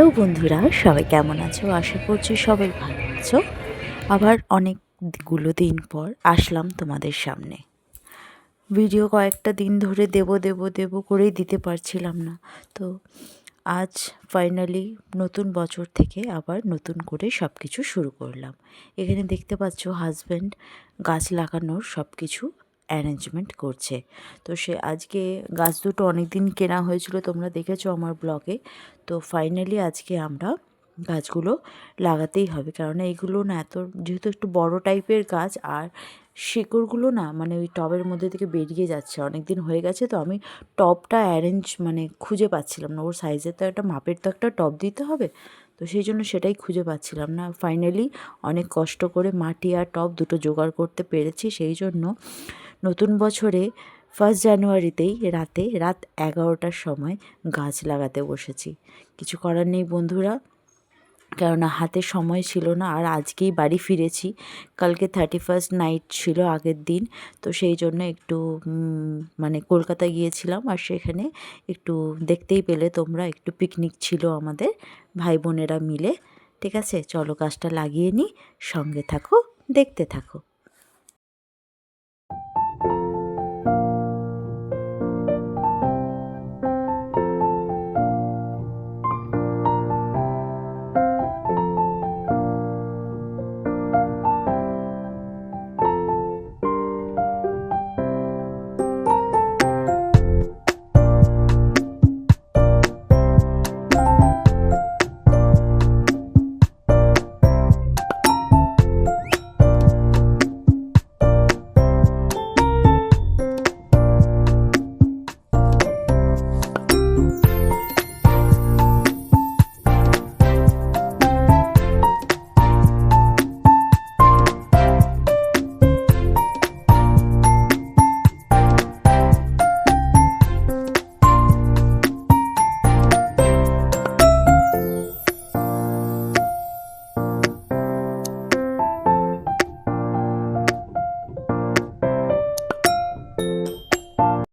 Hello বন্ধুরা, সবাই কেমন আছো? আশা করছি সবাই ভালো আছো। আবার অনেকগুলো দিন পর আসলাম তোমাদের সামনে। ভিডিও কয়েকটা দিন ধরে দেব করেই দিতে পারছিলাম না। তো আজ ফাইনালি নতুন বছর থেকে আবার নতুন করে সব কিছু শুরু করলাম। এখানে দেখতে পাচ্ছ হাজব্যান্ড গাছ লাগানোর সব কিছু অ্যারেঞ্জমেন্ট করছে। তো সে আজকে গাছ দুটো অনেক দিন কেনা হয়েছিল, তোমরা দেখেছো আমার ব্লগে। তো ফাইনালি আজকে আমরা গাছগুলো লাগাতেই হবে, কারণ এইগুলো না যেহেতু একটু বড় টাইপের গাছ, আর শিকড়গুলো না মানে ওই টবের মধ্যে থেকে বেরিয়ে যাচ্ছে, অনেক দিন হয়ে গেছে। তো আমি টবটা খুঁজে পাচ্ছিলাম না, ওর সাইজের তো একটা মাপের তো একটা টব দিতে হবে। তো সেই জন্য সেটাই খুঁজে পাচ্ছিলাম না। ফাইনালি অনেক কষ্ট করে মাটি আর টব দুটো জোগাড় করতে পেরেছি। সেই জন্য নতুন বছরে 1 জানুয়ারিতেই রাত 11টার সময় গাছ লাগাতে বসেছি। কিছু করার নেই বন্ধুরা, কেননা হাতে সময় ছিল না। আর আজকেই বাড়ি ফিরেছি, কালকে 31st নাইট ছিল আগের দিন। তো সেই জন্য একটু কলকাতা গিয়েছিলাম, আর সেখানে একটু দেখতেই পেলে তোমরা, একটু পিকনিক ছিল আমাদের ভাই বোনেরা মিলে। ঠিক আছে, চলো গাছটা লাগিয়ে নিই, সঙ্গে থাকো, দেখতে থাকো।